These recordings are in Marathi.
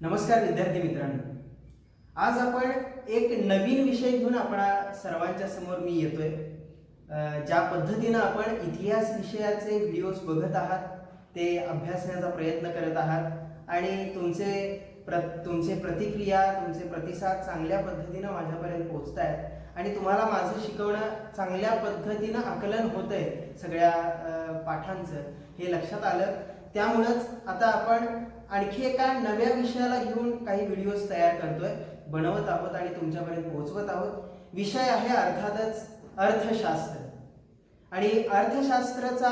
नमस्कार विद्यार्थी मित्रांनो, आज आपण एक नवीन विषय घेऊन आपणा सर्वांच्या समोर मी येतोय। ज्या पद्धतीनं आपण इतिहास विषयाचे व्हिडिओज बघत आहात ते अभ्यासण्याचा प्रयत्न करत आहात आणि तुमचे प्रतिक्रिया तुमचे प्रतिसाद चांगल्या पद्धतीनं माझ्यापर्यंत पोहोचत आहेत आणि तुम्हाला माझं शिकवणं चांगल्या पद्धतीनं आकलन होतंय सगळ्या पाठांचं हे लक्षात आलं। त्यामुळेच आता आपण आणखी एका नव्या विषयाला घेऊन काही व्हिडिओज तयार करतोय, बनवत आहोत आणि तुमच्यापर्यंत पोहोचवत आहोत। विषय आहे अर्थातच अर्थशास्त्र आणि अर्थशास्त्राचा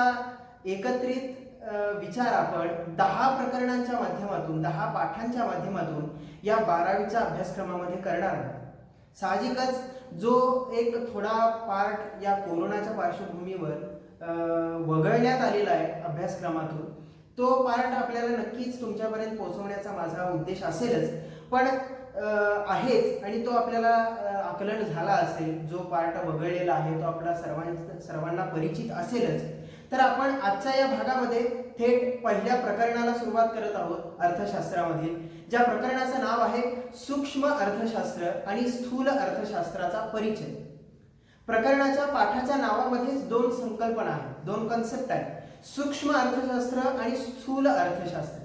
एकत्रित विचार आपण 10 प्रकरणांच्या माध्यमातून 10 पाठांच्या माध्यमातून या 12वीच्या अभ्यासक्रमामध्ये करणार आहोत। साहजिकच जो एक थोडा पार्ट या कोरोनाच्या पार्श्वभूमीवर वगळण्यात आलेला आहे अभ्यासक्रमातून, तो पार्ट आपल्याला नक्कीच तुमच्यापर्यंत पोहोचवण्याचा माझा उद्देश असेलच, पण आहेच आणि तो आपल्याला आकलन झाला असेल। जो पार्ट वगळलेला आहे तो आपला सर्वांना परिचित असेलच। तर आपण आजच्या या भागामध्ये थेट पहिल्या प्रकरणाला सुरुवात करत आहोत अर्थशास्त्रामधील, ज्या प्रकरणाचं नाव आहे सूक्ष्म अर्थशास्त्र आणि स्थूल अर्थशास्त्राचा परिचय। प्रकरणाच्या पाठाच्या नावामध्येच 2 संकल्पना आहेत, 2 कन्सेप्ट आहेत, सूक्ष्म अर्थशास्त्र आणि स्थूल अर्थशास्त्र।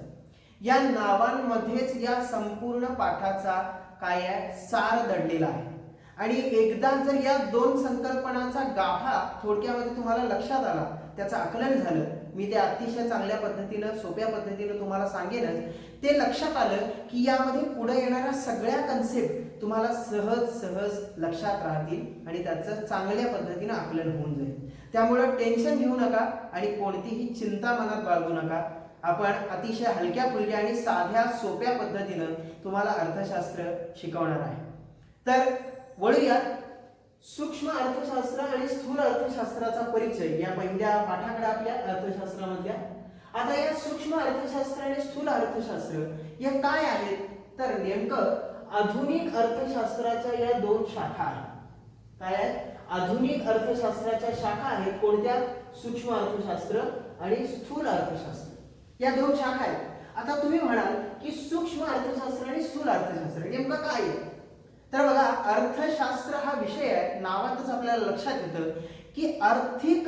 या नावांमध्येच या संपूर्ण पाठाचा काय आहे सार दडलेला आहे आणि एकदा जर या 2 संकल्पनांचा गाभा थोडक्यामध्ये तुम्हाला लक्षात आला, त्याचं आकलन झालं, मी ते अतिशय चांगल्या पद्धतीनं सोप्या पद्धतीनं तुम्हाला सांगेनच, ते लक्षात आलं की यामध्ये पुढे येणाऱ्या सगळ्या कन्सेप्ट तुम्हाला सहज लक्षात राहतील आणि त्याचं चांगल्या पद्धतीनं आकलन होऊन जाईल। त्यामुळे टेन्शन घेऊ नका आणि कोणतीही चिंता मनात बाळगू नका। आपण अतिशय हलक्या फुलक्या आणि साध्या सोप्या पद्धतीनं तुम्हाला अर्थशास्त्र शिकवणार आहे। तर वळूयात सूक्ष्म अर्थशास्त्र आणि स्थूल अर्थशास्त्राचा परिचय या पहिल्या पाठाकडे आपल्या अर्थशास्त्रामधल्या। आता या सूक्ष्म अर्थशास्त्र आणि स्थूल अर्थशास्त्र या काय आहेत, तर नेमकं आधुनिक अर्थशास्त्राच्या या 2 शाखा आहेत। काय आहेत? आधुनिक अर्थशास्त्राच्या शाखा आहेत कोणत्या? सूक्ष्म अर्थशास्त्र आणि स्थूल अर्थशास्त्र या 2 शाखा आहेत। आता तुम्ही म्हणाल की सूक्ष्म अर्थशास्त्र आणि स्थूल अर्थशास्त्र नेमकं काय आहे? तर बघा, अर्थशास्त्र हा विषय आहे, नावातच आपल्याला लक्षात येतं की आर्थिक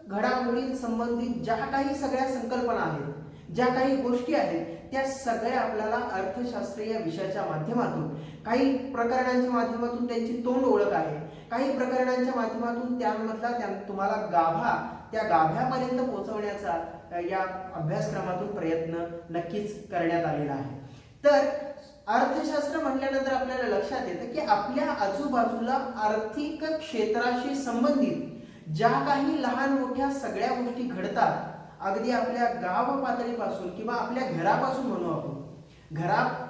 घडामोडींसंबंधित ज्या काही सगळ्या संकल्पना आहेत, ज्या काही गोष्टी आहेत, त्या सगळ्या आपल्याला अर्थशास्त्र या विषयाच्या माध्यमातून, काही प्रकरणांच्या माध्यमातून त्यांची तोंड ओळख आहे, काही प्रकरणांच्या माध्यमातून त्यामधला तुम्हाला गाभा, त्या गाभ्यापर्यंत पोहोचवण्याचा या अभ्यासक्रमातून प्रयत्न नक्कीच करण्यात आलेला आहे। तर अर्थशास्त्र म्हटल्यानंतर आपल्याला लक्षात येतं की आपल्या आजूबाजूला आर्थिक क्षेत्राशी संबंधित ज्या काही लहान मोठ्या सगळ्या गोष्टी घडतात, अगदी आपल्या गाव पातळीपासून किंवा आपल्या घरापासून म्हणू आपण,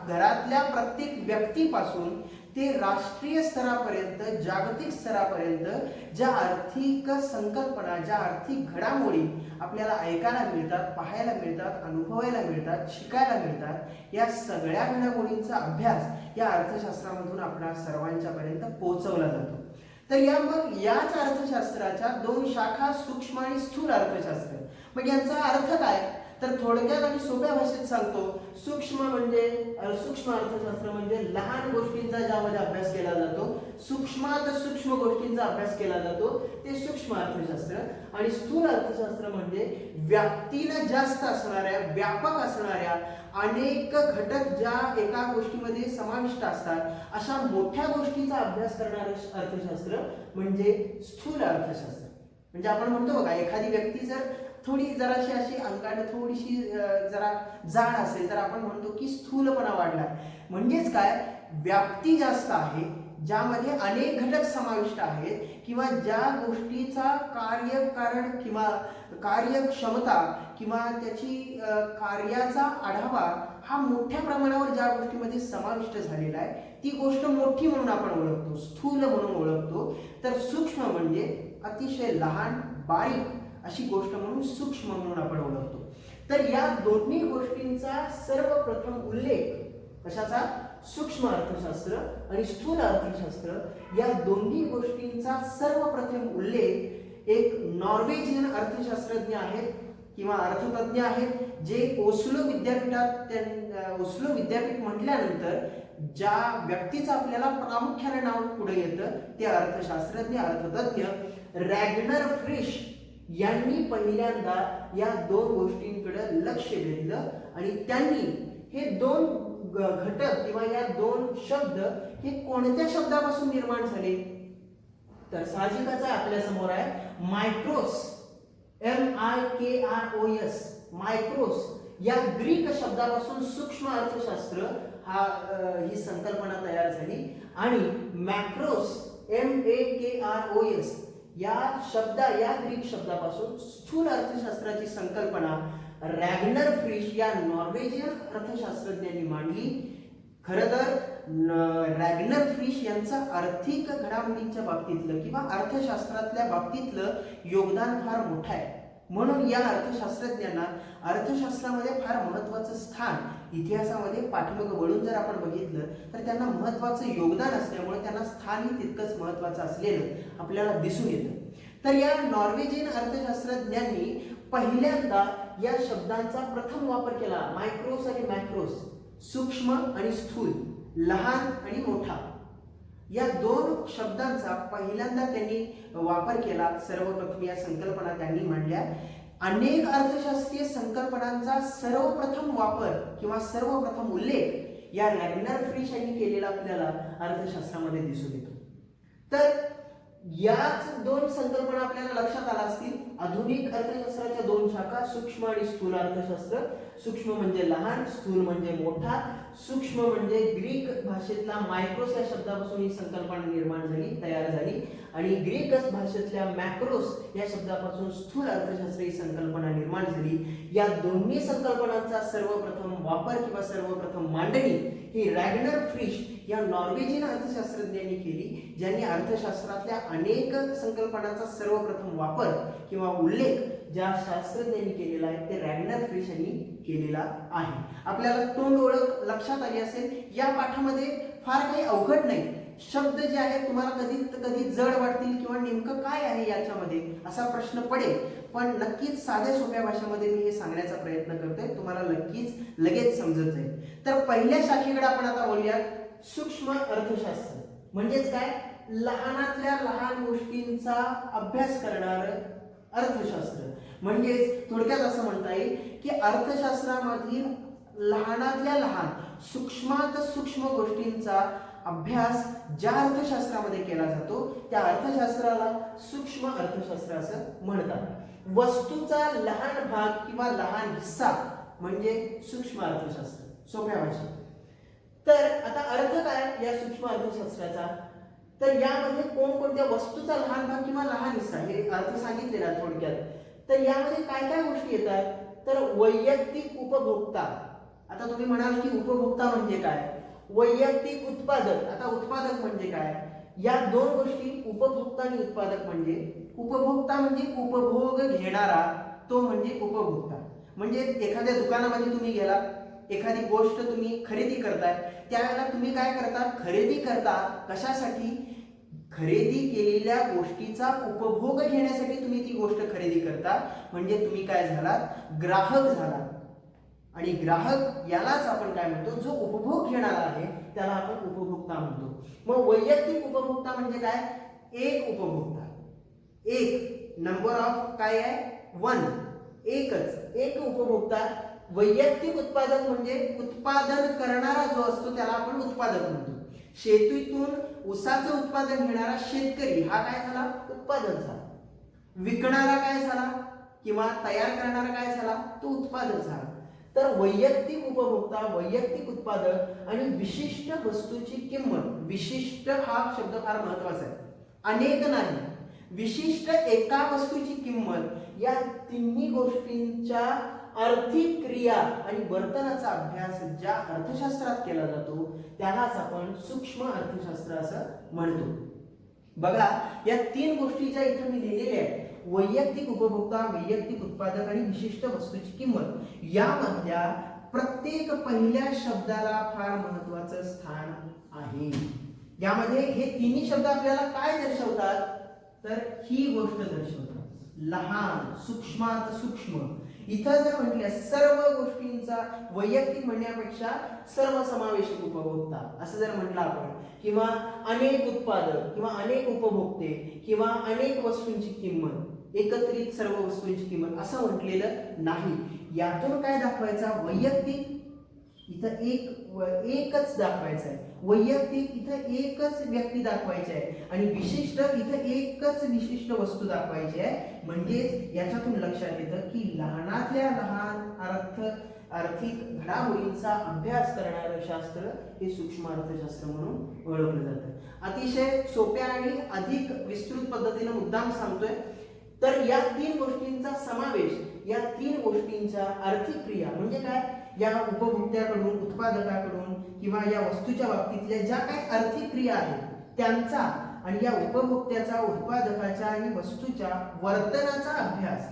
घरातल्या प्रत्येक व्यक्तीपासून ते राष्ट्रीय स्तरापर्यंत, जागतिक स्तरापर्यंत ज्या आर्थिक संकल्पना, ज्या आर्थिक घडामोडी आपल्याला ऐकायला मिळतात, पाहायला मिळतात, अनुभवायला मिळतात, शिकायला मिळतात, या सगळ्या घडामोडींचा अभ्यास या अर्थशास्त्रामधून आपल्या सर्वांच्या पर्यंत पोहोचवला जातो। तर याच अर्थशास्त्राच्या 2 शाखा सूक्ष्म आणि स्थूल अर्थशास्त्र। मग यांचा अर्थ काय? तर थोडक्यात आणि सोप्या भाषेत सांगतो, सूक्ष्म अर्थशास्त्र म्हणजे लहान गोष्टींचा ज्यामध्ये अभ्यास केला जातो, सूक्ष्मात सूक्ष्म गोष्टींचा अभ्यास केला जातो, ते सूक्ष्म अर्थशास्त्र। आणि स्थूल अर्थशास्त्र म्हणजे व्याप्तीनं जास्त असणाऱ्या, व्यापक असणाऱ्या अनेक घटक ज्या एका गोष्टीमध्ये समाविष्ट असतात, अशा मोठ्या गोष्टीचा अभ्यास करणारं अर्थशास्त्र म्हणजे स्थूल अर्थशास्त्र। म्हणजे आपण म्हणतो बघा, एखादी व्यक्ती जर थोडी जराशी अशी अंगाने थोडीशी जरा जाड असेल तर आपण म्हणतो की स्थूलपणा वाढला। म्हणजेच काय, व्याप्ती जास्त आहे, ज्यामध्ये अनेक घटक समाविष्ट आहेत किंवा ज्या गोष्टीचा कार्यकारण किंवा कार्यक्षमता किंवा त्याची कार्याचा आढावा हा मोठ्या प्रमाणावर ज्या गोष्टीमध्ये समाविष्ट झालेला आहे, ती गोष्ट मोठी म्हणून आपण ओळखतो, स्थूल म्हणून ओळखतो। तर सूक्ष्म म्हणजे अतिशय लहान, बारीक अशी गोष्ट म्हणून सूक्ष्म म्हणून आपण ओळखतो। तर या दोन्ही गोष्टींचा सर्वप्रथम उल्लेख कशाचा? सूक्ष्म अर्थशास्त्र आणि स्थूल अर्थशास्त्र या दोन्ही गोष्टींचा सर्वप्रथम उल्लेख एक नॉर्वेजियन अर्थशास्त्रज्ञ आहेत किंवा अर्थतज्ञ आहेत जे ओस्लो विद्यापीठात ओस्लो विद्यापीठ म्हटल्यानंतर ज्या व्यक्तीचं आपल्याला प्रामुख्याने नाव पुढे येतं ते अर्थशास्त्रज्ञ अर्थतज्ञ रॅग्नर फ्रिश यांनी पहिल्यांदा या दोन गोष्टींकडे लक्ष वेधलं आणि त्यांनी हे दोन घटक किंवा या दोन शब्द हे कोणत्या शब्दापासून निर्माण झाले तर साहजिकच आहे आपल्या समोर आहे मायक्रोस MIKROS मायक्रोस या ग्रीक शब्दापासून सूक्ष्म अर्थशास्त्र ही संकल्पना तयार झाली आणि मॅक्रोस MAKROS या ग्रीक शब्दापासून स्थूल अर्थशास्त्राची संकल्पना रॅग्नर फ्रिश या नॉर्वेजियन अर्थशास्त्रज्ञांनी मांडली. खरं तर रॅग्नर फ्रिश यांचं आर्थिक घडामोडींच्या बाबतीतलं किंवा अर्थशास्त्रातल्या बाबतीतलं योगदान फार मोठं आहे. म्हणून या अर्थशास्त्रज्ञांना अर्थशास्त्रामध्ये फार महत्त्वाचं स्थान इतिहासामध्ये पाठीमागे वळून जर आपण बघितलं तर त्यांना महत्त्वाचं योगदान असल्यामुळे त्यांना स्थानही तितकंच महत्त्वाचं असलेलं आपल्याला दिसून येतं. तर या नॉर्वेजियन अर्थशास्त्रज्ञांनी पहिल्यांदा या शब्दांचा प्रथम वापर केला. मायक्रोस आणि मॅक्रोस सूक्ष्म आणि स्थूल लहान आणि मोठा या दोन शब्दांचा पहिल्यांदा त्यांनी वापर केला. सर्वप्रथम या संकल्पना त्यांनी मांडल्या. अनेक अर्थशास्त्रीय संकल्पनांचा सर्वप्रथम वापर किंवा सर्वप्रथम उल्लेख या रॅग्नर फ्रिश यांनी केलेला आपल्याला अर्थशास्त्रामध्ये दिसून येतो. तर याच दोन संकल्पना आपल्याला लक्षात आल्या असतील. आधुनिक अर्थशास्त्राच्या दोन शाखा सूक्ष्म आणि स्थूल अर्थशास्त्र. सूक्ष्म म्हणजे लहान, स्थूल म्हणजे मोठा. सूक्ष्म म्हणजे ग्रीक भाषेतला मायक्रोस या शब्दापासून ही संकल्पना निर्माण झाली तयार झाली आणि ग्रीक भाषेतल्या मॅक्रोस या शब्दापासून स्थूल अर्थशास्त्र ही संकल्पना निर्माण झाली. या दोन्ही संकल्पनांचा सर्वप्रथम वापर किंवा सर्वप्रथम मांडणी ही रॅग्नर फ्रिश या नॉर्वेजियन अर्थशास्त्रज्ञांनी केली, ज्यांनी अर्थशास्त्रातल्या अनेक संकल्पनांचा सर्वप्रथम वापर किंवा उल्लेख ज्या शास्त्रज्ञांनी केलेला आहे ते रॅग्नर फ्रिश यांनी केलेला आहे. आपल्याला तोंड ओळख लक्षात आली असेल. या पाठामध्ये फार काही अवघड नाही. शब्द जे आहेत तुम्हाला कधी जड वाटतील किंवा नेमकं काय आहे याच्यामध्ये असा प्रश्न पडेल, पण नक्कीच साध्या सोप्या भाषेमध्ये मी हे सांगण्याचा प्रयत्न करतोय. तुम्हाला नक्कीच लगेच समजत जाईल. तर पहिल्या शाखेकडे आपण आता बोलूयात. सूक्ष्म अर्थशास्त्र म्हणजेच काय, लहानातल्या लहान गोष्टींचा अभ्यास करणारं अर्थशास्त्र. म्हणजेच थोडक्यात असं म्हणता येईल की अर्थशास्त्रामधील लहानातल्या लहान सूक्ष्मात सूक्ष्म गोष्टींचा अभ्यास ज्या अर्थशास्त्रामध्ये केला जातो त्या अर्थशास्त्राला सूक्ष्म अर्थशास्त्र असं म्हणतात. वस्तूचा लहान भाग किंवा लहान हिस्सा म्हणजे सूक्ष्म अर्थशास्त्र सोप्या भाषेत. तर आता अर्थ काय या सूक्ष्म अर्थशास्त्राचा, तर यामध्ये कोणकोणत्या वस्तूचा लहान भाग किंवा लहान हिस्सा हे अर्थ सांगितलेला थोडक्यात. तर यामध्ये काय काय गोष्टी येतात तर वैयक्तिक उपभोक्ता. आता तुम्ही म्हणाल की उपभोक्ता म्हणजे काय, वैयक्तिक उत्पादक. आता उत्पादक म्हणजे काय, या दोन गोष्टी उपभोक्ता आणि उत्पादक म्हणजे. उपभोक्ता म्हणजे उपभोग घेणारा, तो म्हणजे उपभोक्ता. म्हणजे एखाद्या दुकानामध्ये तुम्ही गेला, एखादी गोष्ट तुम्ही खरेदी करताय, त्यावेळेला तुम्ही काय करता, खरेदी करता कशासाठी, खरेदी केलेल्या गोष्टीचा उपभोग घेण्यासाठी तुम्ही ती गोष्ट खरेदी करता. म्हणजे तुम्ही काय झालात, ग्राहक झालात. आणि ग्राहक यालाच आपण काय म्हणतो, जो उपभोग घेणारा आहे त्याला आपण उपभोक्ता म्हणतो. मग वैयक्तिक उपभोक्ता म्हणजे काय, एक उपभोक्ता, एक नंबर ऑफ काय आहे, वन, एकच, एक उपभोक्ता. वैयक्तिक उत्पादक म्हणजे उत्पादन करणारा जो असतो त्याला आपण उत्पादक म्हणतो. शेतीतून ऊसाचं उत्पादन घेणारा शेतकरी हा काय झाला, उत्पादक झाला. विकणारा काय झाला किंवा तयार करणारा काय झाला, तो उत्पादक झाला. तर वैयक्तिक उपभोक्ता, वैयक्तिक उत्पादक आणि विशिष्ट वस्तूची किंमत. विशिष्ट हा शब्द फार महत्वाचा आहे, अनेक नाही. विशिष्ट एका वस्तूची किंमत या तिन्ही गोष्टींच्या आर्थिक क्रिया आणि वर्तनाचा अभ्यास ज्या अर्थशास्त्रात केला जातो त्यालाच आपण सूक्ष्म अर्थशास्त्र असं म्हणतो. बघा या तीन गोष्टी ज्या इथे मी लिहिलेल्या आहेत, वैयक्तिक उपभोक्ता, वैयक्तिक उत्पादक आणि विशिष्ट वस्तूची किंमत, यामधल्या प्रत्येक पहिल्या शब्दाला फार महत्वाचं स्थान आहे. यामध्ये हे तिन्ही शब्द आपल्याला काय दर्शवतात तर ही गोष्ट दर्शवतात, लहान, सूक्ष्मात सूक्ष्म. इथं जर म्हटलं सर्व गोष्टींचा, वैयक्तिक म्हणण्यापेक्षा सर्वसमावेशक उपभोक्ता असं जर म्हटलं आपण, किंवा अनेक उत्पादक किंवा अनेक उपभोक्ते किंवा अनेक वस्तूंची किंमत, एकत्रित सर्व वस्तूंची किंमत असं म्हटलेलं नाही. यातून काय दाखवायचा? वैयक्तिक इथं एकच दाखवायचं आहे, वैयक्तिक इथं एकच व्यक्ती दाखवायची आहे, आणि विशिष्ट इथं एकच विशिष्ट वस्तू दाखवायची आहे. म्हणजेच याच्यातून लक्षात येतं की लहानातल्या लहान आर्थिक घडामोडींचा अभ्यास करणारं शास्त्र हे सूक्ष्म अर्थशास्त्र म्हणून ओळखलं जातं. अतिशय सोप्या आणि अधिक विस्तृत पद्धतीने मुद्दाम सांगतोय. तर या तीन गोष्टींचा समावेश, या तीन गोष्टींच्या आर्थिक क्रिया म्हणजे काय, या उपभोक्त्याकडून, उत्पादकाकडून किंवा या वस्तूच्या बाबतीतल्या ज्या काही आर्थिक क्रिया आहेत त्यांचा आणि या उपभोक्त्याचा, उत्पादकाच्या आणि वस्तूच्या वर्तनाचा अभ्यास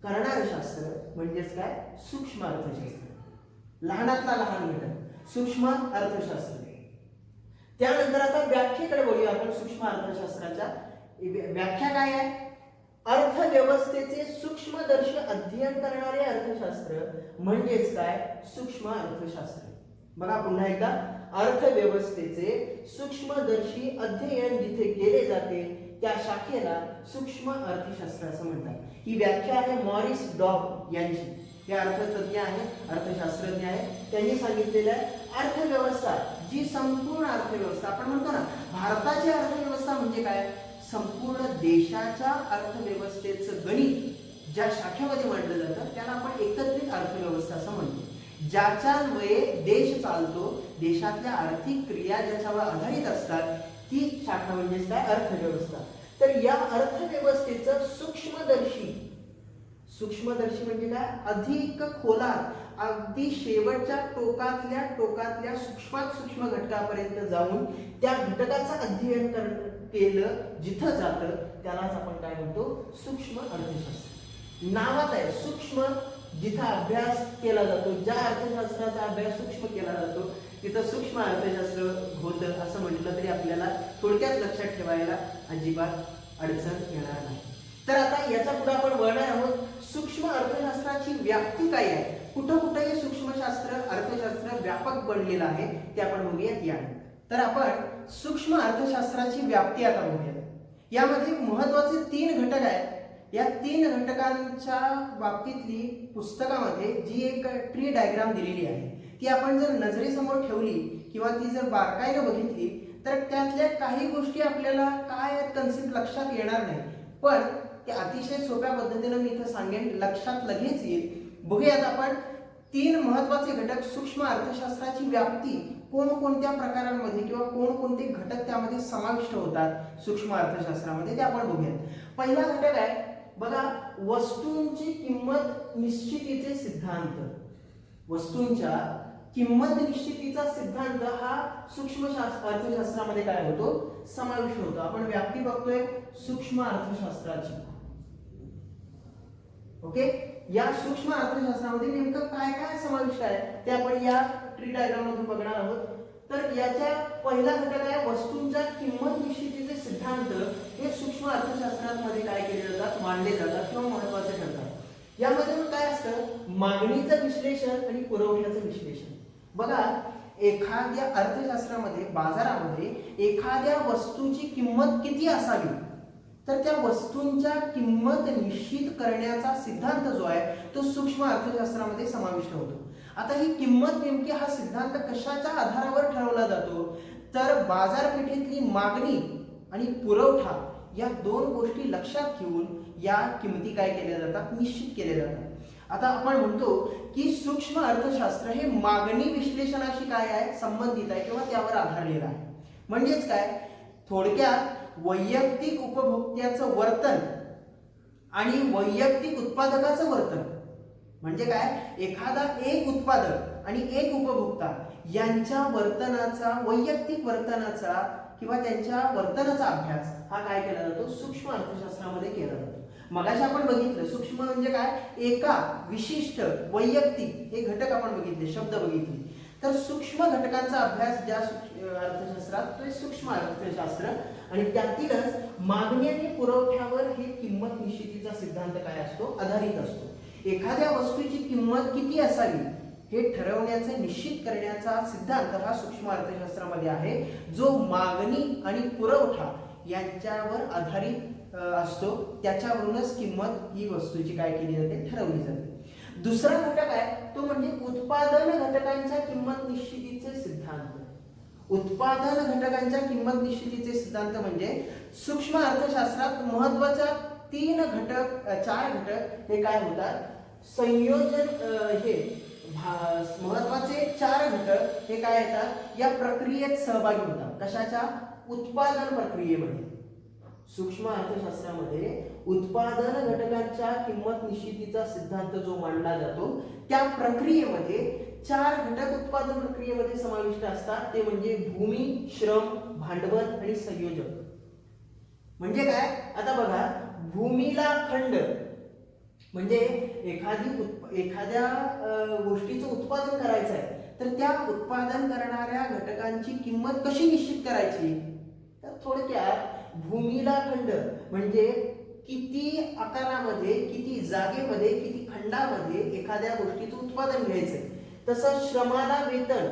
करणारं शास्त्र म्हणजेच काय, सूक्ष्म अर्थशास्त्र. लहानातला लहान घटक सूक्ष्म अर्थशास्त्र. त्यानंतर आता व्याख्येकडे बोलूया आपण. सूक्ष्म अर्थशास्त्राच्या व्याख्या काय आहे? अर्थव्यवस्थेचे सूक्ष्मदर्शी अध्ययन करणारे अर्थशास्त्र म्हणजेच काय, सूक्ष्म अर्थशास्त्र. बघा पुन्हा एकदा, अर्थव्यवस्थेचे सूक्ष्मदर्शी अध्ययन जिथे केले जाते त्या शाखेला सूक्ष्म अर्थशास्त्र असं म्हणतात. ही व्याख्या आहे मॉरिस डॉब यांची. हे अर्थतज्ञ आहेत, अर्थशास्त्रज्ञ आहेत. त्यांनी सांगितलेलं आहे अर्थव्यवस्था, जी संपूर्ण अर्थव्यवस्था आपण म्हणतो ना, भारताची अर्थव्यवस्था म्हणजे काय, संपूर्ण देशाच्या अर्थव्यवस्थेचं गणित ज्या शाखेमध्ये मांडलं जातं त्याला आपण एकत्रित अर्थव्यवस्था असं म्हणतो. ज्याच्यान्वये देश चालतो, देशातल्या आर्थिक क्रिया ज्याच्यावर आधारित असतात ती शाखा म्हणजेच काय, अर्थव्यवस्था. तर या अर्थव्यवस्थेचं सूक्ष्मदर्शी म्हणजे काय, अधिक खोलात, अगदी शेवटच्या टोकातल्या सूक्ष्मात सूक्ष्म घटकापर्यंत जाऊन त्या घटकाचं अध्ययन केलं जिथं जातं त्यालाच आपण काय म्हणतो, सूक्ष्म अर्थशास्त्र. नावात आहे सूक्ष्म, जिथं अभ्यास केला जातो, ज्या अर्थशास्त्राचा अभ्यास सूक्ष्म केला जातो तिथं सूक्ष्म अर्थशास्त्र होतं असं म्हटलं तरी आपल्याला थोडक्यात लक्षात ठेवायला अजिबात अडचण येणार नाही. तर आता याचा पुढे आपण वळणार आहोत. सूक्ष्म अर्थशास्त्राची व्याप्ती काय आहे, कुठं कुठं हे सूक्ष्मशास्त्र, अर्थशास्त्र व्यापक बनलेलं आहे ते आपण बघूयात या. तर आपण सूक्ष्म अर्थशास्त्राची व्याप्ती आता बघूया. यामध्ये महत्वाचे 3 घटक आहेत. या 3 घटकांच्या बाबतीतली पुस्तकामध्ये जी एक ट्री डायग्राम दिलेली आहे ती आपण जर नजरेसमोर ठेवली किंवा ती जर बारकाईने बघितली तर त्यातल्या काही गोष्टी आपल्याला काय कन्सेप्ट लक्षात येणार नाही, पण ते अतिशय सोप्या पद्धतीने मी इथं सांगेन, लक्षात लगेच येईल. बघूयात आपण 3 महत्वाचे घटक. सूक्ष्म अर्थशास्त्राची व्याप्ती कोणकोणत्या प्रकारांमध्ये किंवा कोणकोणते घटक त्यामध्ये समाविष्ट होतात सूक्ष्म अर्थशास्त्रामध्ये ते आपण बघूयात. पहिला घटक आहे बघा, वस्तूंची किंमत निश्चितीचे सिद्धांत. वस्तूंच्या किंमत निश्चितीचा सिद्धांत हा सूक्ष्म अर्थशास्त्रामध्ये काय होतो, समाविष्ट होतो. आपण व्याप्ती बघतोय सूक्ष्म अर्थशास्त्राची. ओके, या सूक्ष्म अर्थशास्त्रामध्ये नेमकं काय काय समाविष्ट आहे ते आपण या ट्री डायग्राम मधून बघणार आहोत. तर याच्या पहिला घटक आहे वस्तूंच्या किंमत निश्चितीचे सिद्धांत. हे सूक्ष्म अर्थशास्त्रामध्ये काय केले जातात, मांडले जातात किंवा महत्वाचे ठरतात. यामध्ये काय असतं, मागणीचं विश्लेषण आणि पुरवठ्याचं विश्लेषण. बघा, एखाद्या अर्थशास्त्रामध्ये, बाजारामध्ये एखाद्या वस्तूची किंमत किती असावी तर त्या वस्तूंच्या किंमत निश्चित करण्याचा सिद्धांत जो आहे तो सूक्ष्म अर्थशास्त्रामध्ये समाविष्ट होतो. आता ही किंमत नेमकी, हा सिद्धांत कशाच्या आधारावर ठरवला जातो तर बाजारपेठेतली मागणी आणि पुरवठा या 2 गोष्टी लक्षात घेऊन या किमती काय केल्या जातात, निश्चित केल्या जातात. आता आपण म्हणतो की सूक्ष्म अर्थशास्त्र हे मागणी विश्लेषणाशी काय आहे, संबंधित आहे किंवा त्यावर आधारलेलं आहे. म्हणजेच काय, थोडक्यात वैयक्तिक उपभोक्त्याचं वर्तन आणि वैयक्तिक उत्पादकाचं वर्तन म्हणजे काय, एखादा एक उत्पादक आणि एक उपभोक्ता यांच्या वर्तनाचा, वैयक्तिक वर्तनाचा किंवा त्यांच्या वर्तनाचा अभ्यास हा काय केला जातो, सूक्ष्म अर्थशास्त्रामध्ये केला जातो. मगाशी आपण बघितलं सूक्ष्म म्हणजे काय, एका विशिष्ट, वैयक्तिक हे घटक आपण बघितले, शब्द बघितले. तर सूक्ष्म घटकांचा अभ्यास ज्या अर्थशास्त्रात तो सूक्ष्म अर्थशास्त्र, आणि त्यातीलच मागणी आणि पुरवठ्यावर हे किंमत निश्चितीचा सिद्धांत काय असतो, आधारित असतो. एखाद्या वस्तूची किंमत किती असावी हे ठरवण्याचे निश्चित करण्याचा सिद्धांत हा सूक्ष्म अर्थशास्त्रामध्ये आहे, जो मागणी आणि पुरवठा यांच्यावर आधारित असतो. त्याच्यावरूनच किंमत ही वस्तूची काय केली जाते, ठरवली जाते. दुसरा घटक आहे तो म्हणजे उत्पादन घटकांच्या किंमत निश्चितीचे सिद्धांत. उत्पादन घटकांच्या किंमत निश्चितीचे सिद्धांत म्हणजे सूक्ष्म अर्थशास्त्रात महत्वाच्या चार घटक हे काय होतात, संयोजन हे महत्वाचे 4 घटक हे काय येतात, या प्रक्रियेत सहभागी होतात. कशाच्या, उत्पादन प्रक्रियेमध्ये. सूक्ष्म अर्थशास्त्रामध्ये उत्पादन घटकांच्या किंमत निश्चितीचा सिद्धांत जो मांडला जातो, त्या प्रक्रियेमध्ये 4 घटक उत्पादन प्रक्रियेमध्ये समाविष्ट असतात. ते म्हणजे भूमी, श्रम, भांडवल आणि संयोजक. म्हणजे काय, आता बघा, भूमीला खंड म्हणजे एखाद्या गोष्टीचं उत्पादन करायचं आहे, तर त्या उत्पादन करणाऱ्या घटकांची किंमत कशी निश्चित करायची, तर थोडक्यात भूमीला खंड म्हणजे किती आकारामध्ये, किती जागेमध्ये, किती खंडामध्ये एखाद्या गोष्टीचं उत्पादन घ्यायचंय. तसं श्रमाला वेतन,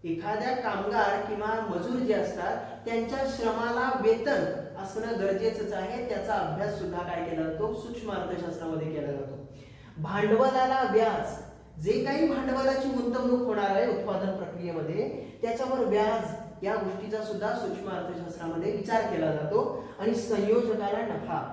एखाद्या कामगार किंवा मजूर जे असतात त्यांच्या श्रमाला वेतन असणं गरजेचंच आहे. त्याचा अभ्यास सुद्धा काय केला जातो, सूक्ष्म अर्थशास्त्रामध्ये केला जातो. भांडवलाला व्याज, जे काही भांडवलाची गुंतवणूक होणार आहे उत्पादन प्रक्रियेमध्ये त्याच्यावर व्याज, या गोष्टीचा सुद्धा सूक्ष्म अर्थशास्त्रामध्ये विचार केला जातो. आणि संयोजकाला नफा,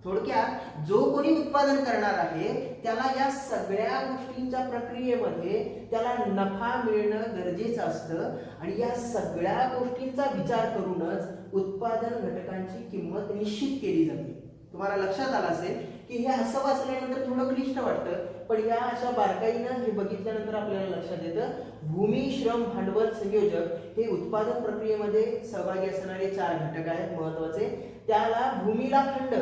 थोडक्यात जो कोणी उत्पादन करणार आहे त्याला या सगळ्या गोष्टींच्या प्रक्रियेमध्ये त्याला नफा मिळणं गरजेचं असतं. आणि या सगळ्या गोष्टींचा विचार करूनच उत्पादन घटकांची किंमत निश्चित केली जाते. तुम्हाला लक्षात आलं असेल की हे असं वाचल्यानंतर थोडं क्लिष्ट वाटतं, पण या अशा बारकाईनं हे बघितल्यानंतर आपल्याला लक्षात येतं, भूमी, श्रम, भांडवल, संयोजक हे उत्पादन प्रक्रियेमध्ये सहभागी असणारे 4 घटक आहेत महत्वाचे. त्याला भूमीला खंड,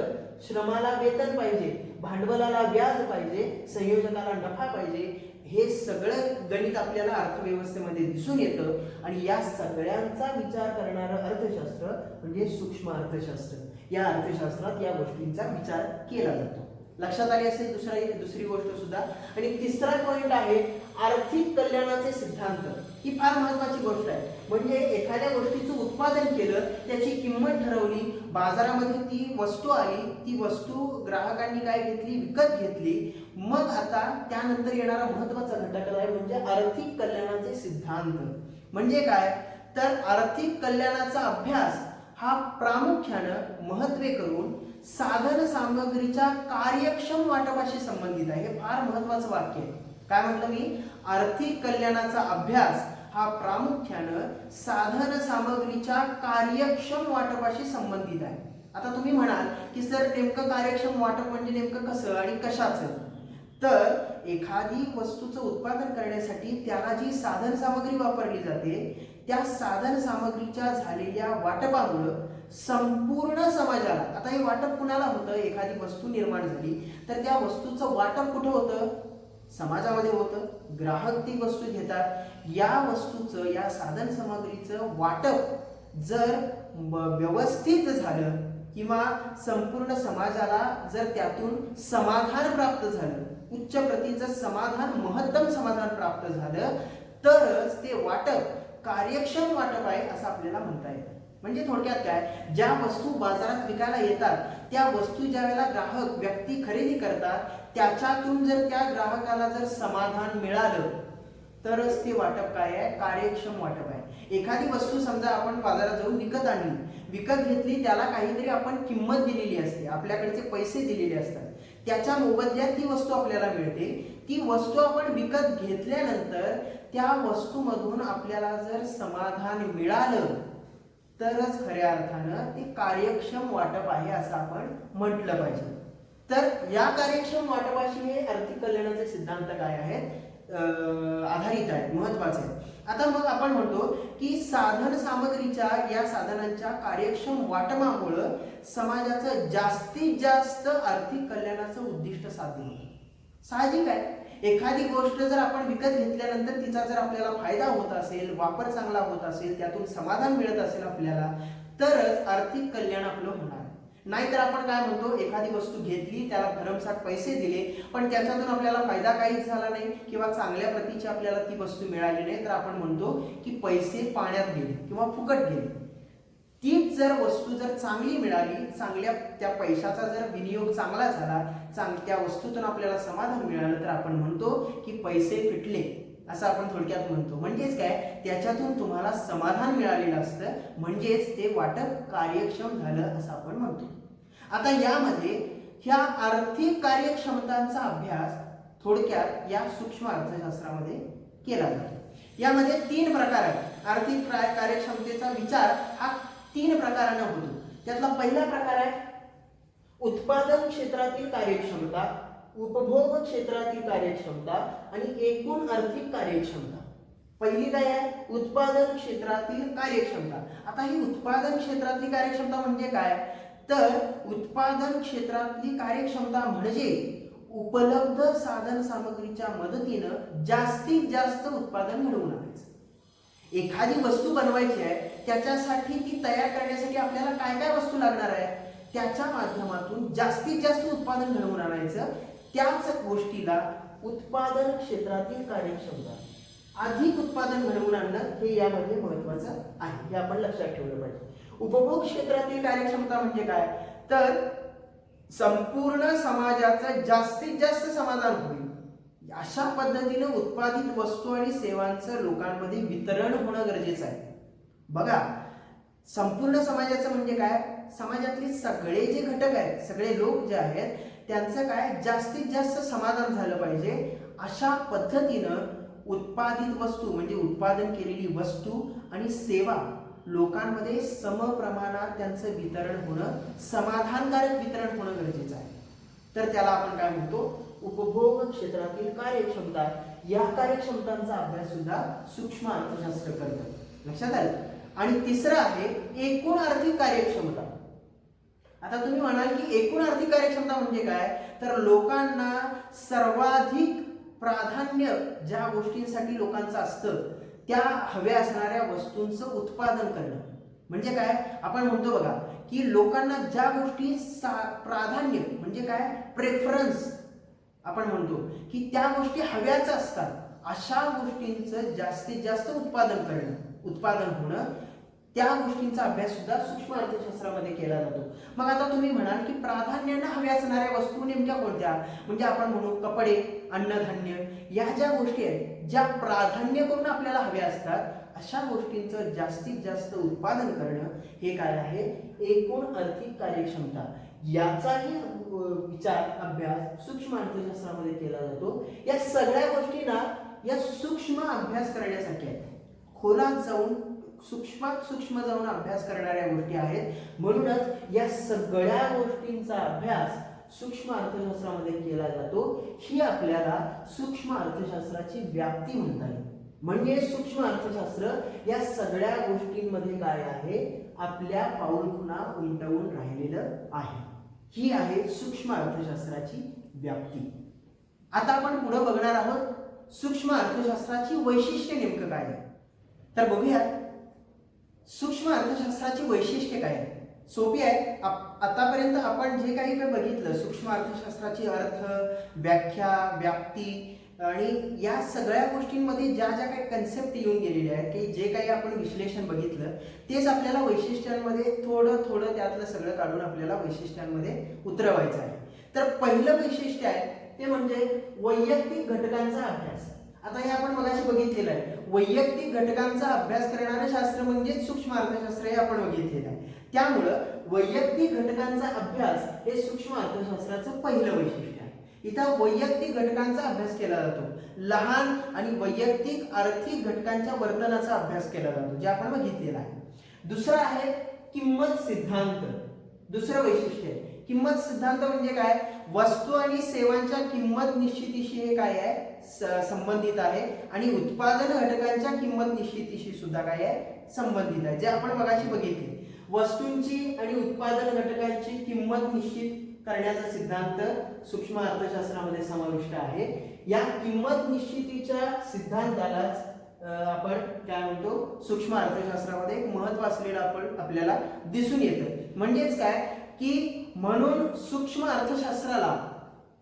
श्रमाला वेतन पाहिजे, भांडवलाला व्याज पाहिजे, संयोजकाला नफा पाहिजे. हे सगळं गणित आपल्याला अर्थव्यवस्थेमध्ये दिसून येतं. आणि या सगळ्यांचा विचार करणारं अर्थशास्त्र म्हणजे सूक्ष्म अर्थशास्त्र. या अर्थशास्त्रात या गोष्टींचा विचार केला जातो. लक्षात आली असेल दुसरी गोष्ट सुद्धा. आणि तिसरा पॉइंट आहे आर्थिक कल्याणाचे सिद्धांत. ही फार महत्वाची गोष्ट आहे. म्हणजे एखाद्या गोष्टीचं उत्पादन केलं, त्याची किंमत ठरवली, बाजारामध्ये ती वस्तू आली, ती वस्तू ग्राहकांनी काय घेतली, विकत घेतली. मग आता त्यानंतर येणारा महत्वाचा घटक आहे म्हणजे आर्थिक कल्याणाचे सिद्धांत. म्हणजे काय, तर आर्थिक कल्याणाचा अभ्यास हा प्रामुख्यानं महत्त्वे करून साधन सामग्रीच्या कार्यक्षम वाटपाशी संबंधित आहे. हे फार महत्वाचं वाक्य आहे. काय म्हटलं मी, आर्थिक कल्याणाचा अभ्यास हा प्रामुख्यानं साधन सामग्रीच्या कार्यक्षम वाटपाशी संबंधित आहे. आता तुम्ही म्हणाल की सर नेमकं कार्यक्षम वाटप म्हणजे नेमकं कसं आणि कशाचं, तर एखादी वस्तूचं उत्पादन करण्यासाठी त्याला जी साधन सामग्री वापरली जाते त्या साधन सामग्रीच्या झालेल्या वाटपामुळं संपूर्ण समाजाला, आता हे वाटप कुणाला होतं, एखादी वस्तू निर्माण झाली तर त्या वस्तूचं वाटप कुठं होतं, समाजामध्ये होतं. ग्राहक ती वस्तू घेतात. या वस्तूचं, या साधन सामग्रीचं वाटप जर व्यवस्थित झालं किंवा संपूर्ण समाजाला जर त्यातून समाधान प्राप्त झालं, उच्च प्रतीचं समाधान, महत्तम समाधान प्राप्त झालं, तरच ते वाटप कार्यक्षम वाटप आहे असं आपल्याला म्हणता येतं. म्हणजे थोडक्यात काय, ज्या वस्तू बाजारात विकायला येतात त्या वस्तू ज्या वेळेला ग्राहक व्यक्ती खरेदी करतात त्याच्यातून जर त्या ग्राहकाला जर समाधान मिळालं तरच ते वाटप काय आहे, कार्यक्षम वाटप आहे. एखादी वस्तू समजा आपण बाजारात जाऊन विकत आणली, विकत घेतली, त्याला काहीतरी आपण किंमत दिलेली असते, आपल्याकडचे पैसे दिलेले असतात, त्याच्या मोबदल्यात ती वस्तू आपल्याला मिळते. ती वस्तू आपण विकत घेतल्यानंतर त्या वस्तूमधून आपल्याला जर समाधान मिळालं तरच खऱ्या अर्थानं ते कार्यक्षम वाटप आहे असं आपण म्हटलं पाहिजे. तर या कार्यक्षम वाटपाशी हे आर्थिक कल्याणाचे सिद्धांत काय आहेत, आधारित आहेत, महत्वाचे आहेत. आता मग आपण म्हणतो की साधन सामग्रीच्या, या साधनांच्या कार्यक्षम वाटपामुळं समाजाचं जास्तीत जास्त आर्थिक कल्याणाचं उद्दिष्ट साध्य होतं. साहजिक आहे, एखादी गोष्ट जर आपण विकत घेतल्यानंतर तिचा जर आपल्याला फायदा होत असेल, वापर चांगला होत असेल, त्यातून समाधान मिळत असेल आपल्याला, तरच आर्थिक कल्याण आपलं होणार. नाहीतर आपण काय म्हणतो, एखादी वस्तू घेतली, त्याला भरमसाठ पैसे दिले, पण त्याच्यातून आपल्याला फायदा काहीच झाला नाही किंवा चांगल्या प्रतीची आपल्याला ती वस्तू मिळाली नाही, तर आपण म्हणतो की पैसे पाण्यात गेले किंवा फुकट गेले. तीच जर वस्तू जर चांगली मिळाली, चांगल्या त्या पैशाचा जर विनियोग चांगला झाला, त्या वस्तूतून आपल्याला समाधान मिळालं, तर आपण म्हणतो की पैसे फिटले, असं आपण थोडक्यात म्हणतो. म्हणजेच काय, त्याच्यातून तुम्हाला समाधान मिळालेलं असतं, म्हणजेच ते वाटप कार्यक्षम झालं असं आपण म्हणतो. आता यामध्ये ह्या आर्थिक कार्यक्षमतांचा अभ्यास थोडक्यात या सूक्ष्म अर्थशास्त्रामध्ये केला जातो. यामध्ये 3 प्रकार आहेत. आर्थिक कार्यक्षमतेचा विचार हा 3 प्रकारांना होतो. त्यातला पहिला प्रकार आहे उत्पादन क्षेत्रातील कार्यक्षमता, उपभोग क्षेत्रातील कार्यक्षमता आणि एकूण आर्थिक कार्यक्षमता. पहिली काय आहे, उत्पादन क्षेत्रातील कार्यक्षमता. आता ही उत्पादन क्षेत्रातली कार्यक्षमता म्हणजे काय, तर उत्पादन क्षेत्रातली कार्यक्षमता म्हणजे उपलब्ध साधन सामग्रीच्या मदतीनं जास्तीत जास्त उत्पादन घडवून आणायचं. एखादी वस्तू बनवायची आहे, त्याच्यासाठी ती तयार करण्यासाठी आपल्याला काय काय वस्तू लागणार आहे, त्याच्या माध्यमातून जास्तीत जास्त उत्पादन घडवून आणायचं. त्याच गोष्टीला उत्पादन क्षेत्रातील कार्यक्षमता, अधिक उत्पादन घडवून आणणं, हे यामध्ये महत्वाचं आहे, हे आपण लक्षात ठेवलं पाहिजे. उपभोग क्षेत्रातील कार्यक्षमता म्हणजे काय, तर संपूर्ण समाजाचं जास्तीत जास्त समाधान होईल अशा पद्धतीने उत्पादित वस्तू आणि सेवांचं लोकांमध्ये वितरण होणं गरजेचं आहे. बघा, संपूर्ण समाजाचं म्हणजे काय, समाजातले सगळे जे घटक आहेत, सगळे लोक जे आहेत, त्यांचं काय जास्तीत जास्त समाधान झालं पाहिजे. अशा पद्धतीनं उत्पादित वस्तू म्हणजे उत्पादन केलेली वस्तू आणि सेवा लोकांमध्ये समप्रमाणात त्यांचं वितरण होणं, समाधानकारक वितरण होणं गरजेचं आहे. तर त्याला आपण काय म्हणतो, उपभोग क्षेत्रातील कार्यक्षमता. या कार्यक्षमतांचा अभ्यास सुद्धा सूक्ष्म अर्थशास्त्र करतं. लक्षात आलं. आणि तिसरं आहे एकूण आर्थिक कार्यक्षमता. आता तुम्ही म्हणाल की एकूण आर्थिक कार्यक्षमता म्हणजे काय, तर लोकांना सर्वाधिक प्राधान्य ज्या गोष्टींसाठी लोकांचं असतं, त्या हव्या असणाऱ्या वस्तूंचं उत्पादन करणं. म्हणजे काय, आपण म्हणतो बघा की लोकांना ज्या गोष्टी प्राधान्य म्हणजे काय, प्रेफरन्स आपण म्हणतो की त्या गोष्टी हव्याच असतात, अशा गोष्टींचं जास्तीत जास्त उत्पादन करणं, उत्पादन होणं, त्या गोष्टींचा अभ्यास सुद्धा सूक्ष्म अर्थशास्त्रामध्ये केला जातो. मग आता तुम्ही म्हणाल की प्राधान्याने हव्या असणाऱ्या वस्तू नेमक्या कोणत्या, म्हणजे आपण म्हणू कपडे, अन्नधान्य, या ज्या गोष्टी आहेत ज्या प्राधान्य करून आपल्याला हव्या असतात, अशा गोष्टींचं जास्तीत जास्त उत्पादन करणं, हे काय आहे, एकूण आर्थिक कार्यक्षमता. याचाही विचार अभ्यास सूक्ष्म अर्थशास्त्रामध्ये केला जातो. या सगळ्या गोष्टींना या सूक्ष्म अभ्यास करण्यासाठी आहेत, खोलात जाऊन सूक्ष्मात सूक्ष्म जाऊन अभ्यास करणाऱ्या गोष्टी आहेत. म्हणूनच या सगळ्या गोष्टींचा अभ्यास सूक्ष्म अर्थशास्त्रामध्ये केला जातो. ही आपल्याला सूक्ष्म अर्थशास्त्राची व्याप्ती म्हणता येईल. म्हणजे सूक्ष्म अर्थशास्त्र या सगळ्या गोष्टींमध्ये काय आहे, आपल्या पाऊलखुणा उलटवून राहिलेलं आहे. ही आहे सूक्ष्म अर्थशास्त्राची व्याप्ती. आता आपण पुढे बघणार आहोत सूक्ष्म अर्थशास्त्राची वैशिष्ट्ये नेमकं काय आहे. तर बघूयात सूक्ष्म अर्थशास्त्राची वैशिष्ट्ये काय आहेत. सोपी आहे. आतापर्यंत आपण जे काही बघितलं, सूक्ष्म अर्थशास्त्राची अर्थ, व्याख्या, व्याप्ती आणि या सगळ्या गोष्टींमध्ये ज्या ज्या काही कन्सेप्ट येऊन गेलेल्या आहेत, की जे काही आपण विश्लेषण बघितलं, तेच आपल्याला वैशिष्ट्यांमध्ये थोडं थोडं त्यातलं सगळं काढून आपल्याला वैशिष्ट्यांमध्ये उतरवायचं आहे. तर पहिलं वैशिष्ट्य आहे ते म्हणजे वैयक्तिक घटकांचा अभ्यास. आता हे आपण मगाशी बघितलेलं आहे, वैयक्तिक घटकांचा अभ्यास करणारं शास्त्र म्हणजे सूक्ष्म अर्थशास्त्र, हे आपण बघितलेलं आहे. त्यामुळं वैयक्तिक घटकांचा अभ्यास हे सूक्ष्म अर्थशास्त्राचं पहिलं वैशिष्ट्य आहे. इथं वैयक्तिक घटकांचा अभ्यास केला जातो. लहान आणि वैयक्तिक आर्थिक घटकांच्या वर्तनाचा अभ्यास केला जातो, जे आपण बघितलेलं आहे. दुसरं आहे किंमत सिद्धांत. दुसरं वैशिष्ट्य आहे किंमत सिद्धांत. म्हणजे काय, वस्तू आणि सेवांच्या किंमत निश्चितीशी हे काय आहे, संबंधित आहे. आणि उत्पादन घटकांच्या किंमत निश्चितीशी सुद्धा काय आहे, संबंधित आहे, जे आपण मगाशी बघितले. वस्तूंची आणि उत्पादन घटकांची किंमत निश्चित करण्याचा सिद्धांत सूक्ष्म अर्थशास्त्रामध्ये समाविष्ट आहे. या किंमत निश्चितीच्या सिद्धांतालाच आपण काय म्हणतो, सूक्ष्म अर्थशास्त्रामध्ये एक महत्त्व असलेलं आपल्याला दिसून येतं. म्हणजेच काय, की म्हणून सूक्ष्म अर्थशास्त्राला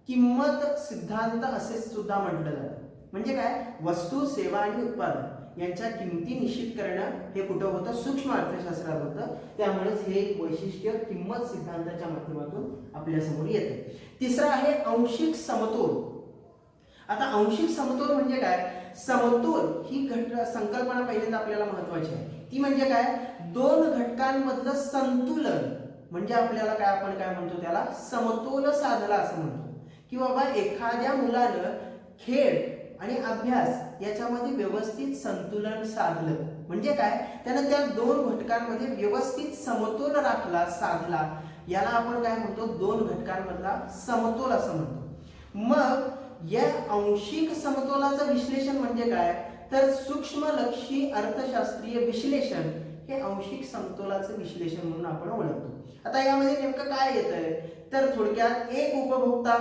किंमत सिद्धांत असे सुद्धा म्हटलं जातं. म्हणजे काय, वस्तू, सेवा आणि उत्पादन यांच्या किमती निश्चित करणं हे कुठं होतं, सूक्ष्म अर्थशास्त्रात होतं. त्यामुळेच हे वैशिष्ट्य किंमत सिद्धांताच्या माध्यमातून आपल्या समोर येते. तिसरं आहे आंशिक समतोल. आता आंशिक समतोल म्हणजे काय, समतोल ही संकल्पना पहिल्यांदा आपल्याला महत्वाची आहे. ती म्हणजे काय, दोन घटकांमधलं संतुलन म्हणजे आपल्याला काय, आपण काय म्हणतो त्याला समतोल साधला असं म्हणतो. की बाबा एखाद्या मुलानं खेळ आणि अभ्यास याच्यामध्ये व्यवस्थित संतुलन साधलं म्हणजे काय, त्यानं त्या दोन घटकांमध्ये व्यवस्थित समतोल राखला, साधला, याला आपण काय म्हणतो, दोन घटकांमधला समतोल असं म्हणतो. मग या आंशिक समतोलाचं विश्लेषण म्हणजे काय, तर सूक्ष्मलक्षी अर्थशास्त्रीय विश्लेषण हे आंशिक समतोलाचं विश्लेषण म्हणून आपण ओळखतो. आता यामध्ये नेमकं काय येतंय, तर थोडक्यात एक उपभोक्ता,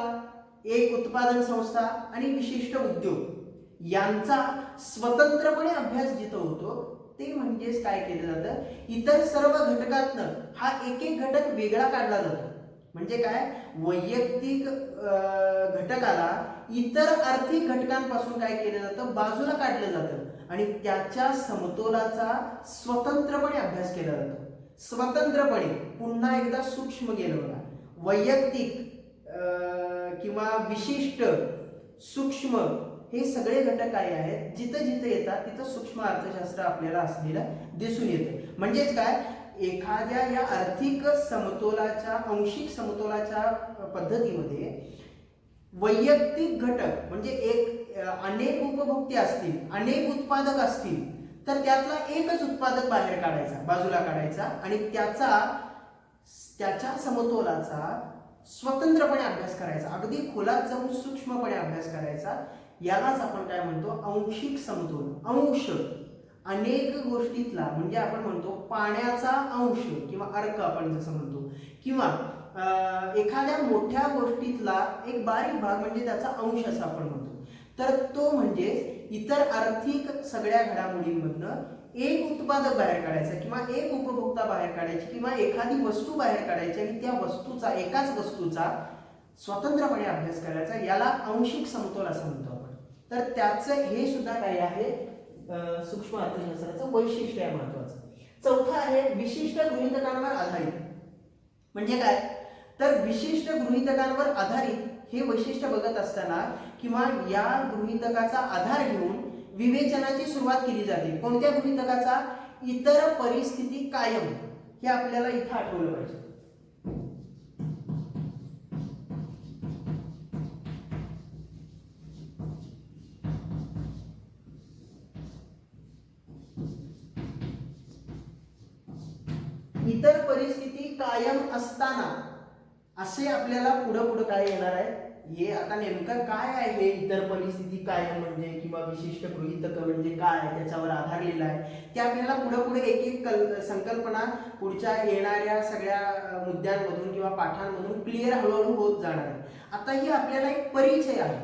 एक उत्पादन संस्था आणि विशिष्ट उद्योग यांचा स्वतंत्रपणे अभ्यास जिथं होतो ते म्हणजेच काय केलं जातं, इतर सर्व घटकातनं हा एक एक घटक वेगळा काढला जातो. म्हणजे काय, वैयक्तिक घटकाला इतर आर्थिक घटकांपासून काय केलं जातं, बाजूला काढलं जातं आणि त्याच्या समतोलाचा स्वतंत्रपणे अभ्यास केला जातो. स्वतंत्रपणे, पुन्हा एकदा सूक्ष्म गेलं बघा, वैयक्तिक किंवा विशिष्ट, सूक्ष्म हे सगळे घटक काय आहेत, जिथं जिथं येतात तिथं सूक्ष्म अर्थशास्त्र आपल्याला असलेलं दिसून येतं. म्हणजेच काय, एखाद्या या आर्थिक समतोलाच्या, आंशिक समतोलाच्या पद्धतीमध्ये वैयक्तिक घटक म्हणजे अनेक उपभोक्ते असतील, अनेक उत्पादक असतील, तर त्यातला एकच उत्पादक बाहेर काढायचा, बाजूला काढायचा आणि त्याच्या समतोलाचा स्वतंत्रपणे अभ्यास करायचा, अगदी खोलात जाऊन सूक्ष्मपणे अभ्यास करायचा. यालाच आपण काय म्हणतो, आंशिक समतोल. अंश अनेक गोष्टीतला म्हणजे आपण म्हणतो पाण्याचा अंश किंवा अर्क आपण जसं म्हणतो, किंवा एखाद्या मोठ्या गोष्टीतला एक बारीक भाग म्हणजे त्याचा अंश असं आपण म्हणतो. तर तो म्हणजे इतर आर्थिक सगळ्या घडामोडींमधनं एक उत्पादक बाहेर काढायचा किंवा एक उपभोक्ता बाहेर काढायची किंवा एखादी वस्तू बाहेर काढायची आणि त्या वस्तूचा, एकाच वस्तूचा स्वतंत्रपणे अभ्यास करायचा, याला आंशिक समतोल असं म्हणतो आपण. तर त्याचं हे सुद्धा काय आहे, सूक्ष्म अर्थशास्त्राचं वैशिष्ट्य आहे महत्वाचं. चौथं आहे विशिष्ट गृहीतकांवर आधारित. म्हणजे काय, तर विशिष्ट गृहीतकांवर आधारित हे वैशिष्ट्य बघत असताना किंवा या गृहीतकाचा आधार घेऊन विवेचनाची सुरुवात केली जाते. कोणत्या गृहीतकाचा, इतर परिस्थिती कायम, हे आपल्याला इथं आठवलं पाहिजे. इतर परिस्थिती कायम असताना असे आपल्याला पुढं काय येणार आहे, हे आता नेमकं काय आहे इतर परिस्थिती कायम म्हणजे किंवा विशिष्ट गृहीतक म्हणजे काय, त्याच्यावर आधारलेला आहे, ते आपल्याला पुढे एक एक संकल्पना पुढच्या येणाऱ्या सगळ्या मुद्द्यांमधून किंवा पाठांमधून क्लिअर हळूहळू होत जाणार आहे. आता ही आपल्याला एक परिचय आहे.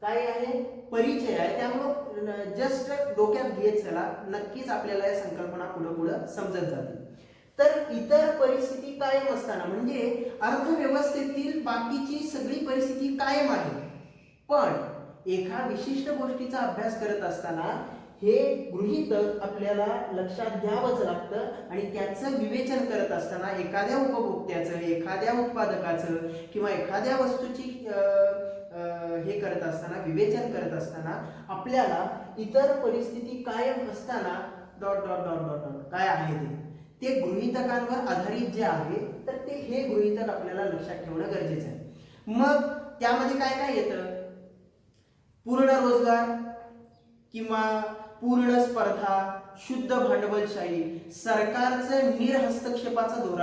काय आहे, परिचय आहे. त्यामुळं जस्ट डोक्यात घेत चला, नक्कीच आपल्याला या संकल्पना पुढे समजत जातील. तर इतर परिस्थिती कायम असताना म्हणजे अर्थव्यवस्थेतील बाकीची सगळी परिस्थिती कायम आहे, पण एका विशिष्ट गोष्टीचा अभ्यास करत असताना हे गृहीतक आपल्याला लक्षात घ्यावंच लागतं आणि त्याचं विवेचन करत असताना एखाद्या उपभोक्त्याचं, एखाद्या उत्पादकाचं किंवा एखाद्या वस्तूची हे करत असताना, विवेचन करत असताना आपल्याला इतर परिस्थिती कायम असताना dot dot dot dot dot काय आहे ते गृहीतकांवर आधारित जे आहे, तर ते हे गृहीतक आपल्याला लक्षात ठेवणं गरजेचं आहे. मग त्यामध्ये काय काय येतं, पूर्ण रोजगार किंवा पूर्ण स्पर्धा, शुद्ध भांडवलशाही, सरकारचं निर्हस्तक्षेपाचं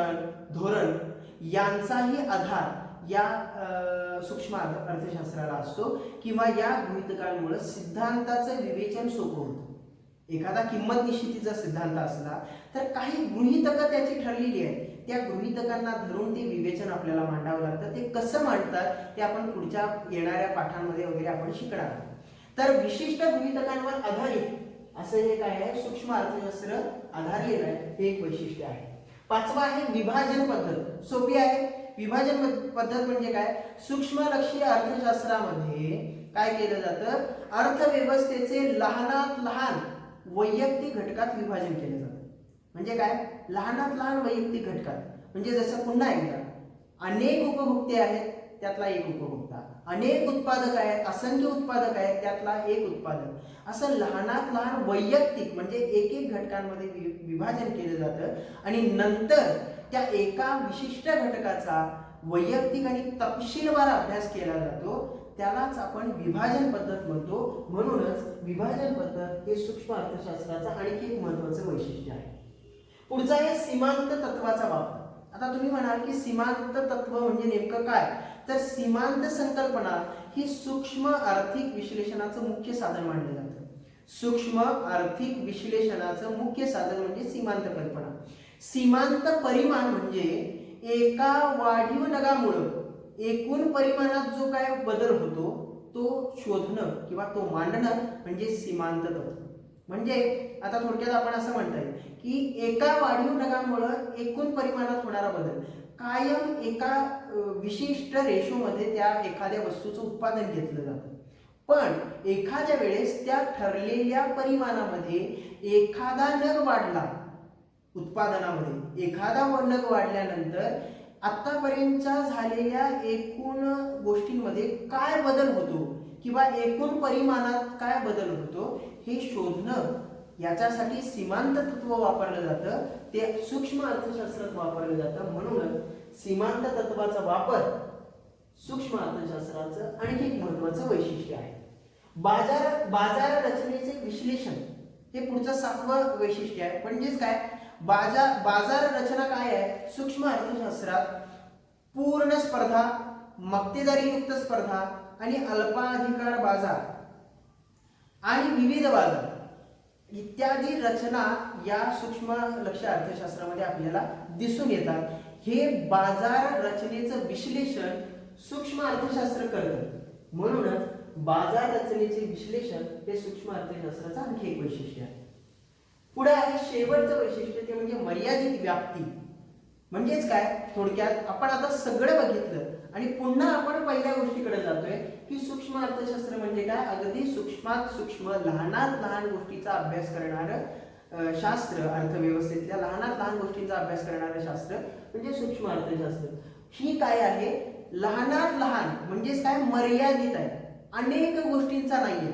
धोरण यांचाही आधार या सूक्ष्म अर्थशास्त्राला असतो किंवा या गृहीतकांमुळे सिद्धांताचं विवेचन सोपं होतं. एखादा किंमत निश्चितीचा सिद्धांत असला तर काही गृहीतकं त्याची ठरलेली आहेत, त्या गृहीतकांना धरून ते विवेचन आपल्याला मांडावं लागतं. ते कसं मांडतात ते आपण पुढच्या येणाऱ्या पाठांमध्ये वगैरे आपण शिकणार आहोत. तर विशिष्ट गृहीतकांवर आधारित असं हे काय आहे, सूक्ष्म अर्थशास्त्र आधारलेलं आहे, हे एक वैशिष्ट्य आहे. पाचवा आहे विभाजन पद्धत. सोपी आहे. विभाजन पद्धत म्हणजे काय? सूक्ष्मलक्षी अर्थशास्त्रामध्ये काय केलं जातं? अर्थव्यवस्थेचे लहानात लहान वैयक्तिक घटकात विभाजन केलं जातं. म्हणजे काय? लहानात लहान वैयक्तिक घटकात. म्हणजे जसं पुन्हा एकदा, अनेक उपभोक्ते आहेत त्यातला एक उपभोक्ता, अनेक उत्पादक आहेत, असंख्य उत्पादक आहेत त्यातला एक उत्पादक, असं लहानात लहान वैयक्तिक म्हणजे एक एक घटकांमध्ये विभाजन केलं जातं आणि नंतर त्या एका विशिष्ट घटकाचा वैयक्तिक आणि तपशीलवार अभ्यास केला जातो. त्यालाच आपण विभाजन पद्धत म्हणतो. म्हणूनच विभाजन पद्धत हे सूक्ष्म अर्थशास्त्राचं आणखी एक महत्त्वाचं वैशिष्ट्य आहे. पुढचा आहे सीमांत तत्वाचा वापर. आता तुम्ही म्हणाल की सीमांत तत्व म्हणजे नेमकं काय? तर सीमांत संकल्पना ही सूक्ष्म आर्थिक विश्लेषणाचं मुख्य साधन मानलं जातं. सूक्ष्म आर्थिक विश्लेषणाचं मुख्य साधन म्हणजे सीमांत कल्पना. सीमांत परिमाण म्हणजे एका वाढीव नगामुळे एकूण परिमाणात जो काय बदल होतो तो शोधणं किंवा तो मांडणं म्हणजे सीमांत तत्व. म्हणजे आता थोडक्यात आपण असं म्हणता येईल की एका वाढीव नगामुळे एकूण परिमाणात होणारा बदल कायम एका विशिष्ट रेशोमध्ये त्या एखाद्या वस्तूचं उत्पादन घेतलं जातं. पण एखाद्या वेळेस त्या ठरलेल्या परिमाणामध्ये एखादा नग वाढला, उत्पादनामध्ये एखादा नग वाढल्यानंतर आतापर्यंतच्या झालेल्या एकूण गोष्टींमध्ये काय बदल होतो किंवा एकूण परिमाणात काय बदल होतो हे शोधणं, याच्यासाठी सीमांत तत्व वापरलं जातं. ते सूक्ष्म अर्थशास्त्रात वापरलं जातं. म्हणूनच सीमांत तत्वाचा वापर सूक्ष्म अर्थशास्त्राचं आणखी एक महत्त्वाचं वैशिष्ट्य आहे. बाजार रचनेचे विश्लेषण हे पुढचं 7वं वैशिष्ट्य आहे. म्हणजेच काय? बाजार रचना काय आहे? सूक्ष्म अर्थशास्त्रात पूर्ण स्पर्धा, मक्तेदारीयुक्त स्पर्धा आणि अल्पाधिकार बाजार आणि विविध बाजार इत्यादी रचना या सूक्ष्म लक्ष्य अर्थशास्त्रामध्ये आपल्याला दिसून येतात. हे बाजार रचनेचं विश्लेषण सूक्ष्म अर्थशास्त्र करतं. म्हणूनच बाजार रचनेचे विश्लेषण हे सूक्ष्म अर्थशास्त्राचं आणखी एक वैशिष्ट्य आहे. पुढे आहे शेवटचं वैशिष्ट्य, ते म्हणजे मर्यादित व्याप्ती. म्हणजेच काय? थोडक्यात आपण आता सगळं बघितलं आणि पुन्हा आपण पहिल्या गोष्टीकडे जातोय की सूक्ष्म अर्थशास्त्र म्हणजे काय? अगदी सूक्ष्मात सूक्ष्म लहानात लहान गोष्टीचा अभ्यास करणारं शास्त्र, अर्थव्यवस्थेतल्या लहानात लहान गोष्टींचा अभ्यास करणारं शास्त्र म्हणजे सूक्ष्म अर्थशास्त्र. ही काय आहे? लहानात लहान म्हणजेच काय? मर्यादित आहे, अनेक गोष्टींचा नाहीये,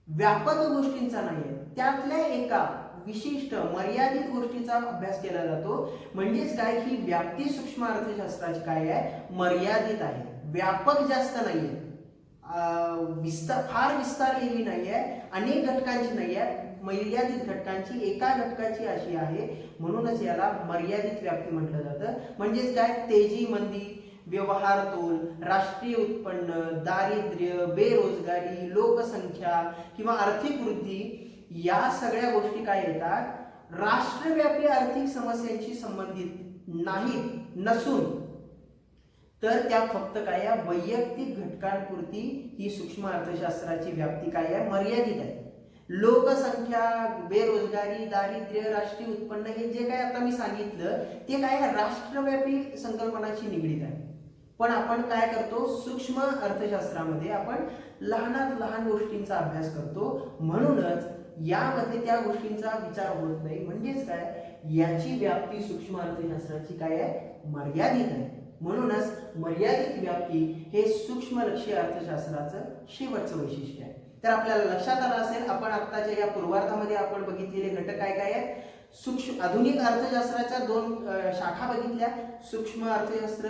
व्यापक गोष्टींचा नाहीये, त्यातल्या एका विशिष्ट मर्यादित गोष्टीचा अभ्यास केला जातो. म्हणजेच काय? ही व्याप्ती सूक्ष्म अर्थशास्त्राची काय आहे? मर्यादित आहे, व्यापक जास्त नाहीये, फार विस्तारलेली नाहीये, अनेक घटकांची नाहीये, मर्यादित घटकांची, एका घटकाची अशी आहे. म्हणूनच याला मर्यादित व्याप्ती म्हटलं जातं. म्हणजेच काय? तेजी मंदी, व्यवहार तोल, राष्ट्रीय उत्पन्न, दारिद्र्य, बेरोजगारी, लोकसंख्या किंवा आर्थिक वृद्धी या सगळ्या गोष्टी काय येतात? राष्ट्रव्यापी आर्थिक समस्यांशी संबंधित नसून तर त्या फक्त काय? या वैयक्तिक घटकांपुरती ही सूक्ष्म अर्थशास्त्राची व्याप्ती काय आहे? मर्यादित आहे. लोकसंख्या, बेरोजगारी, दारिद्र्य, राष्ट्रीय उत्पन्न हे जे काय आता मी सांगितलं ते काय? राष्ट्रव्यापी संकल्पनाशी निगडीत आहे. पण आपण काय करतो? सूक्ष्म अर्थशास्त्रामध्ये आपण लहानात लहान गोष्टींचा अभ्यास करतो. म्हणूनच यामध्ये त्या गोष्टींचा विचार होत नाही. म्हणजेच काय? याची व्याप्ती सूक्ष्म अर्थशास्त्राची काय आहे? मर्यादित आहे. म्हणूनच मर्यादित व्याप्ती हे सूक्ष्म लक्षी अर्थशास्त्राचं शेवटचं वैशिष्ट्य आहे. तर आपल्याला लक्षात आलं असेल आपण आत्ताच्या या पूर्वार्धामध्ये आपण बघितलेले घटक काय काय आहेत? आधुनिक अर्थशास्त्राच्या 2 शाखा बघितल्या, सूक्ष्म अर्थशास्त्र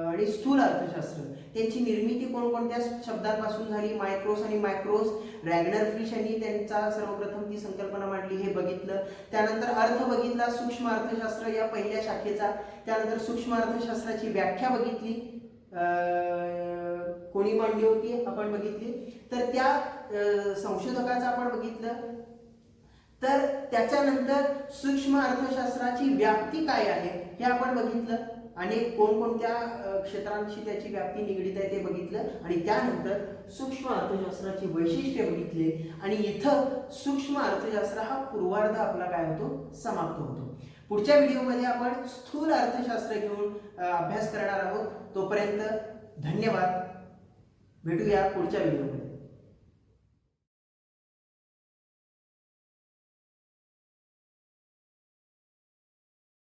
आणि स्थूल अर्थशास्त्र. त्यांची निर्मिती कोणकोणत्या शब्दांपासून झाली? मायक्रोस आणि मॅक्रोस. रॅग्नर फिश यांनी त्यांचा सर्वप्रथम ती संकल्पना मांडली हे बघितलं. त्यानंतर अर्थ बघितला सूक्ष्म अर्थशास्त्र या पहिल्या शाखेचा. त्यानंतर सूक्ष्म अर्थशास्त्राची व्याख्या बघितली, कोणी मांडली होती आपण बघितली. तर त्या संशोधकाचं आपण बघितलं. तर त्याच्यानंतर सूक्ष्म अर्थशास्त्राची व्याप्ती काय आहे हे आपण बघितलं आणि कोणकोणत्या क्षेत्रांशी त्याची व्याप्ती निगडीत आहे ते बघितलं. आणि त्यानंतर सूक्ष्म अर्थशास्त्राची वैशिष्ट्ये बघितली आणि इथं सूक्ष्म अर्थशास्त्र हा पूर्वार्ध आपला काय होतो? समाप्त होतो. पुढच्या व्हिडिओमध्ये आपण स्थूल अर्थशास्त्र घेऊन अभ्यास करणार आहोत. तोपर्यंत धन्यवाद. भेटूया पुढच्या व्हिडिओमध्ये.